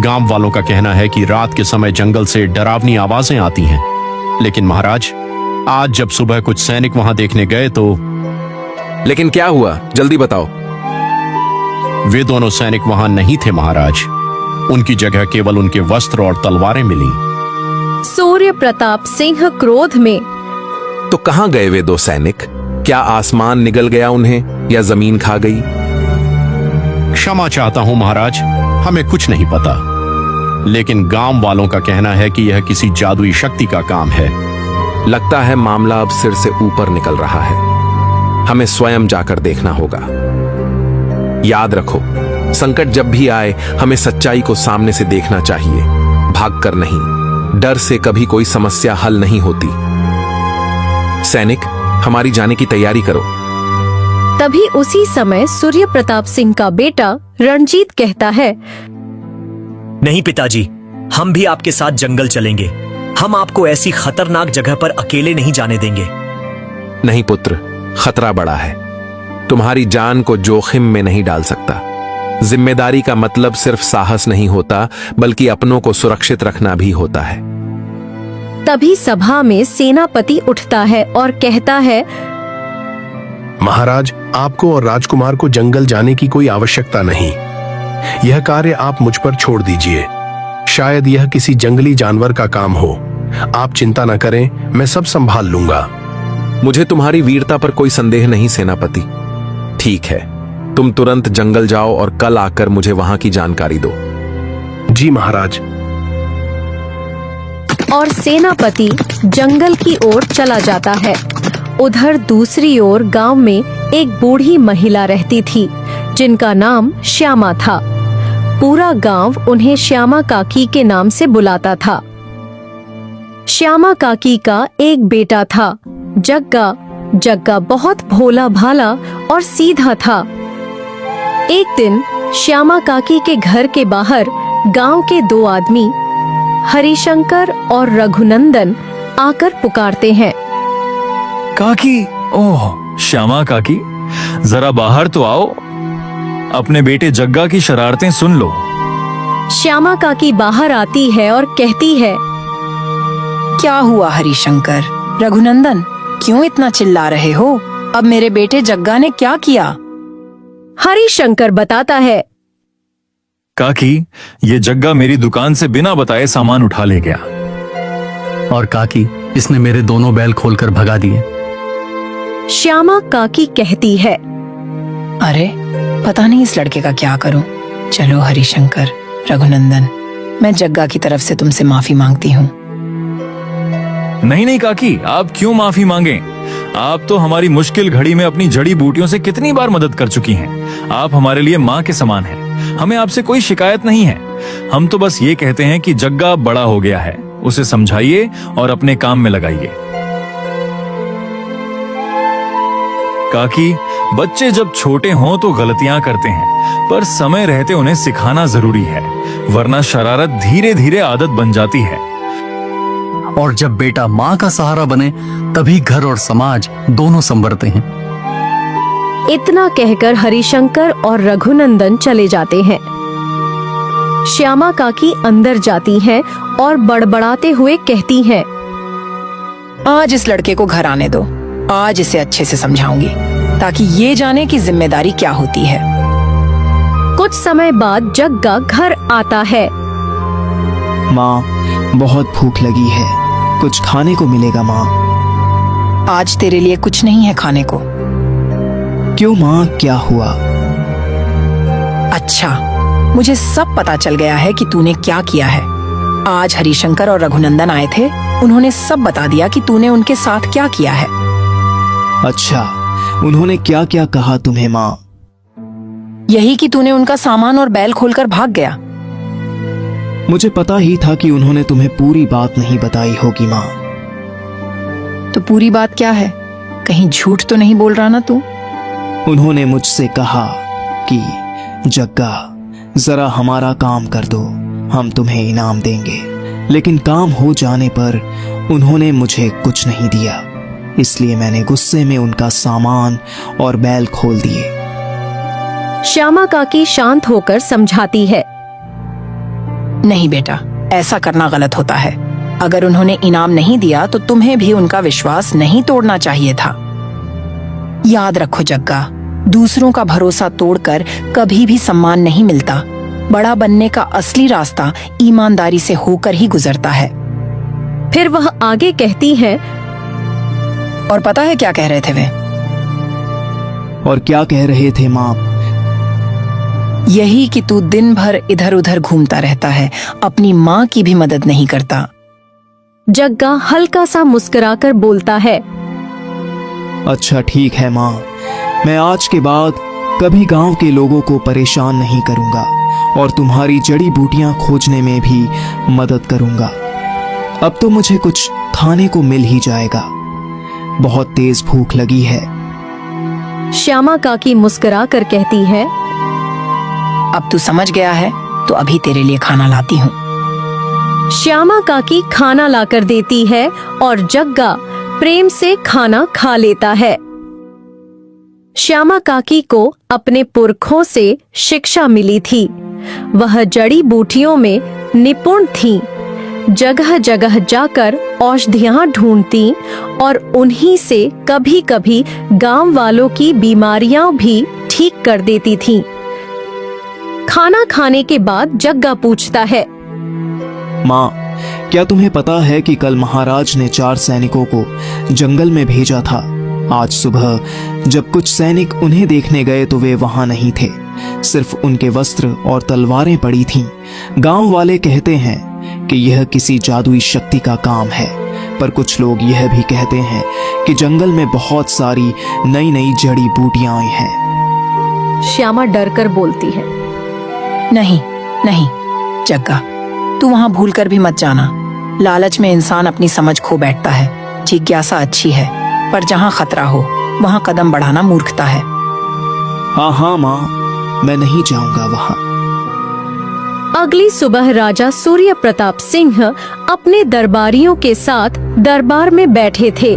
गांव वालों का कहना है कि रात के समय जंगल से डरावनी आवाजें आती हैं। लेकिन महाराज, आज जब सुबह कुछ सैनिक वहां देखने गए तो। लेकिन क्या हुआ, जल्दी बताओ। वे दोनों सैनिक वहां नहीं थे महाराज। उनकी जगह केवल उनके वस्त्र और तलवारें मिली। सूर्य प्रताप सिंह क्रोध में। तो कहां गए वे दो सैनिक? क्या आसमान निगल गया उन्हें या जमीन खा गई? क्षमा चाहता हूं महाराज, हमें कुछ नहीं पता। लेकिन गांव वालों का कहना है कि यह किसी जादुई शक्ति का काम है। लगता है मामला अब सिर से ऊपर निकल रहा है। हमें स्वयं जाकर देखना होगा। याद रखो, संकट जब भी आए हमें सच्चाई को सामने से देखना चाहिए, भागकर नहीं। डर से कभी कोई समस्या हल नहीं होती। सैनिक, हमारी जाने की तैयारी करो। तभी उसी समय सूर्य प्रताप सिंह का बेटा रणजीत कहता है, नहीं पिताजी, हम भी आपके साथ जंगल चलेंगे। हम आपको ऐसी खतरनाक जगह पर अकेले नहीं जाने देंगे। नहीं पुत्र, खतरा बड़ा है। तुम्हारी जान को जोखिम में नहीं डाल सकता। जिम्मेदारी का मतलब सिर्फ साहस नहीं होता, बल्कि अपनों को सुरक्षित रखना भी होता है। तभी सभा में सेनापति उठता है और कहता है, महाराज, आपको और राजकुमार को जंगल जाने की कोई आवश्यकता नहीं। यह कार्य आप मुझ पर छोड़ दीजिए। शायद यह किसी जंगली जानवर का काम हो। आप चिंता न करें, मैं सब संभाल लूंगा। मुझे तुम्हारी वीरता पर कोई संदेह नहीं सेनापति। ठीक है, तुम तुरंत जंगल जाओ और कल आकर मुझे वहां की जानकारी दो। जी महाराज। और सेनापति जंगल की ओर चला जाता है। उधर दूसरी ओर गांव में एक बूढ़ी महिला रहती थी, जिनका नाम श्यामा था। पूरा गांव उन्हें श्यामा काकी के नाम से बुलाता था। श्यामा काकी का एक बेटा था, जग्गा। जग्गा बहुत भोला भाला और सीधा था। एक दिन श्यामा काकी के घर के बाहर गांव के दो आदमी हरिशंकर और रघुनंदन आकर पुकारते हैं, काकी, ओह श्यामा काकी, जरा बाहर तो आओ। अपने बेटे जग्गा की शरारतें सुन लो। श्यामा काकी बाहर आती है और कहती है, क्या हुआ हरिशंकर, रघुनंदन, क्यों इतना चिल्ला रहे हो? अब मेरे बेटे जग्गा ने क्या किया? हरिशंकर बताता है, काकी, ये जग्गा मेरी दुकान से बिना बताए सामान उठा ले गया। और काकी, इसने मेरे दोनों बैल खोलकर भगा दिए। श्यामा काकी कहती है, अरे पता नहीं इस लड़के का क्या करूं। चलो हरिशंकर, रघुनंदन, मैं जग्गा की तरफ से तुमसे माफी मांगती हूँ। नहीं नहीं काकी, आप क्यों माफी मांगे? आप तो हमारी मुश्किल घड़ी में अपनी जड़ी बूटियों से कितनी बार मदद कर चुकी हैं। आप हमारे लिए माँ के समान हैं। हमें आपसे कोई शिकायत नहीं है। हम तो बस ये कहते हैं कि जग्गा बड़ा हो गया है, उसे समझाइए और अपने काम में लगाइए। काकी, बच्चे जब छोटे हों तो गलतियां करते हैं, पर समय रहते उन्हें सिखाना जरूरी है, वरना शरारत धीरे धीरे आदत बन जाती है। और जब बेटा माँ का सहारा बने, तभी घर और समाज दोनों संवरते हैं। इतना कहकर हरिशंकर और रघुनंदन चले जाते हैं। श्यामा काकी अंदर जाती हैं और बड़बड़ाते हुए कहती हैं, आज इस लड़के को घर आने दो। आज इसे अच्छे से समझाऊंगी, ताकि ये जाने कि जिम्मेदारी क्या होती है। कुछ समय बाद जग्गा घर आता है। माँ, बहुत भूख लगी है, कुछ खाने को मिलेगा माँ? आज तेरे लिए कुछ नहीं है खाने को। क्यों माँ, क्या हुआ? अच्छा, मुझे सब पता चल गया है कि तूने क्या किया है। आज हरिशंकर और रघुनंदन आए थे, उन्होंने सब बता दिया कि तूने उनके साथ क्या किया है। अच्छा, उन्होंने क्या क्या कहा तुम्हें माँ? यही कि तूने उनका सामान और बैल खोलकर भाग गया। मुझे पता ही था कि उन्होंने तुम्हें पूरी बात नहीं बताई होगी माँ। तो पूरी बात क्या है? कहीं झूठ तो नहीं बोल रहा ना तू? उन्होंने मुझसे कहा कि जग्गा, जरा हमारा काम कर दो, हम तुम्हें इनाम देंगे। लेकिन काम हो जाने पर उन्होंने मुझे कुछ नहीं दिया, इसलिए मैंने गुस्से में उनका सामान और बैल खोल दिए। श्यामा काकी शांत होकर समझाती है, नहीं बेटा, ऐसा करना गलत होता है। अगर उन्होंने इनाम नहीं दिया तो तुम्हें भी उनका विश्वास नहीं तोड़ना चाहिए था। याद रखो जग्गा, दूसरों का भरोसा तोड़कर कभी भी सम्मान नहीं मिलता। बड़ा बनने का असली रास्ता ईमानदारी से होकर ही गुजरता है। फिर वह आगे कहती है, और पता है क्या कह रहे थे वे? और क्या कह रहे थे माँ? यही कि तू दिन भर इधर उधर घूमता रहता है, अपनी माँ की भी मदद नहीं करता। जग्गा हल्का सा मुस्कुराकर बोलता है, अच्छा ठीक है माँ, मैं आज के बाद कभी गांव के लोगों को परेशान नहीं करूंगा और तुम्हारी जड़ी बूटियां खोजने में भी मदद करूंगा। अब तो मुझे कुछ खाने को मिल ही जाएगा, बहुत तेज भूख लगी है। श्यामा काकी मुस्कुरा कर कहती है, अब तू समझ गया है तो अभी तेरे लिए खाना लाती हूँ। श्यामा काकी खाना लाकर देती है और जग्गा प्रेम से खाना खा लेता है। श्यामा काकी को अपने पुरखों से शिक्षा मिली थी। वह जड़ी बूटियों में निपुण थीं। जगह जगह जाकर औषधियां ढूंढती और उन्हीं से कभी कभी गांव वालों की बीमारियां भी ठीक कर देती थीं। खाना खाने के बाद जग्गा पूछता है, माँ, क्या तुम्हें पता है कि कल महाराज ने 4 सैनिकों को जंगल में भेजा था? आज सुबह जब कुछ सैनिक उन्हें देखने गए तो वे वहां नहीं थे, सिर्फ उनके वस्त्र और तलवारें पड़ी थीं। गांव वाले कहते हैं कि यह किसी जादुई शक्ति का काम है, पर कुछ लोग यह भी कहते हैं कि जंगल में बहुत सारी नई नई जड़ी बूटियां आई हैं। श्यामा डरकर बोलती है, नहीं नहीं जग्गा, तू वहां भूल कर भी मत जाना। लालच में इंसान अपनी समझ खो बैठता है। जिज्ञासा अच्छी है, पर जहां खतरा हो वहां कदम बढ़ाना मूर्खता है। हाँ माँ, मैं नहीं जाऊंगा वहां। अगली सुबह राजा सूर्य प्रताप सिंह अपने दरबारियों के साथ दरबार में बैठे थे।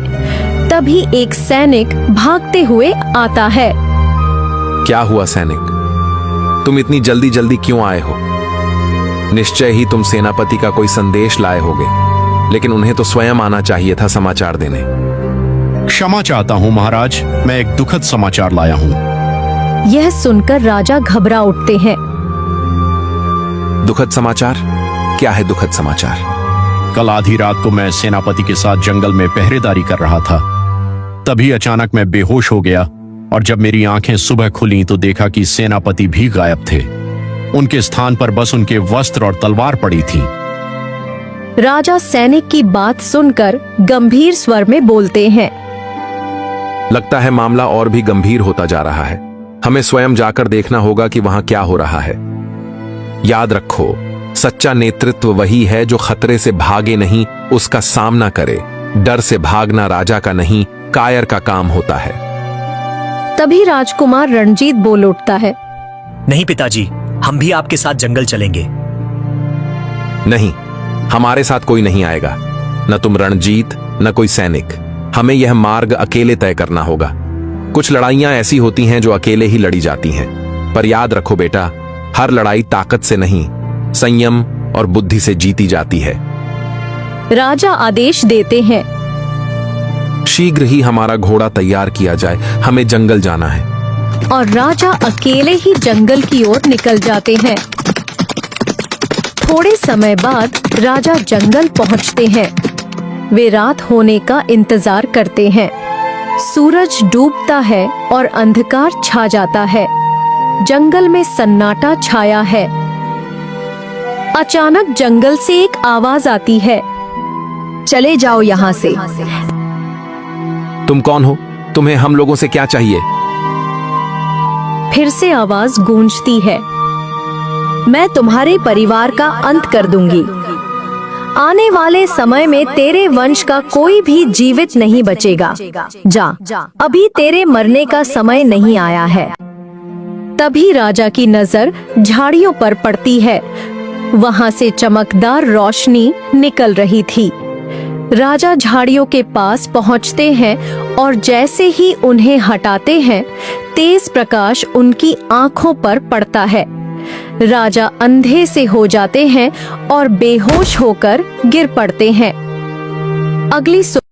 तभी एक सैनिक भागते हुए आता है। क्या हुआ सैनिक, तुम इतनी जल्दी जल्दी क्यों आए हो? निश्चय ही तुम सेनापति का कोई संदेश लाए होगे, लेकिन उन्हें तो स्वयं आना चाहिए था समाचार देने। क्षमा चाहता हूँ महाराज, मैं एक दुखद समाचार लाया हूँ। यह सुनकर राजा घबरा उठते हैं। दुखद समाचार? क्या है दुखद समाचार? कल आधी रात को मैं सेनापति के साथ जंगल में पहरेदारी कर रहा था। तभी अचानक मैं बेहोश हो गया और जब मेरी आंखें सुबह खुली तो देखा कि सेनापति भी गायब थे। उनके स्थान पर बस उनके वस्त्र और तलवार पड़ी थी। राजा सैनिक की बात सुनकर गंभीर स्वर में बोलते हैं, लगता है मामला और भी गंभीर होता जा रहा है। हमें स्वयं जाकर देखना होगा कि वहां क्या हो रहा है। याद रखो, सच्चा नेतृत्व वही है जो खतरे से भागे नहीं, उसका सामना करे। डर से भागना राजा का नहीं, कायर का काम होता है। तभी राजकुमार रणजीत बोल उठता है, नहीं पिताजी, हम भी आपके साथ जंगल चलेंगे। नहीं, हमारे साथ कोई नहीं आएगा, न तुम रणजीत न कोई सैनिक। हमें यह मार्ग अकेले तय करना होगा। कुछ लड़ाइयां ऐसी होती हैं जो अकेले ही लड़ी जाती हैं, पर याद रखो बेटा, हर लड़ाई ताकत से नहीं, संयम और बुद्धि से जीती जाती है। राजा आदेश देते हैं, शीघ्र ही हमारा घोड़ा तैयार किया जाए, हमें जंगल जाना है। और राजा अकेले ही जंगल की ओर निकल जाते हैं। थोड़े समय बाद राजा जंगल पहुंचते हैं। वे रात होने का इंतजार करते हैं। सूरज डूबता है और अंधकार छा जाता है। जंगल में सन्नाटा छाया है। अचानक जंगल से एक आवाज आती है, चले जाओ यहाँ से। तुम कौन हो? तुम्हें हम लोगों से क्या चाहिए? फिर से आवाज गूंजती है, मैं तुम्हारे परिवार का अंत कर दूंगी। आने वाले समय में तेरे वंश का कोई भी जीवित नहीं बचेगा। जा, अभी तेरे मरने का समय नहीं आया है। तभी राजा की नजर झाड़ियों पर पड़ती है। वहां से चमकदार रोशनी निकल रही थी। राजा झाड़ियों के पास पहुंचते हैं और जैसे ही उन्हें हटाते हैं, तेज प्रकाश उनकी आंखों पर पड़ता है। राजा अंधे से हो जाते हैं और बेहोश होकर गिर पड़ते हैं। अगली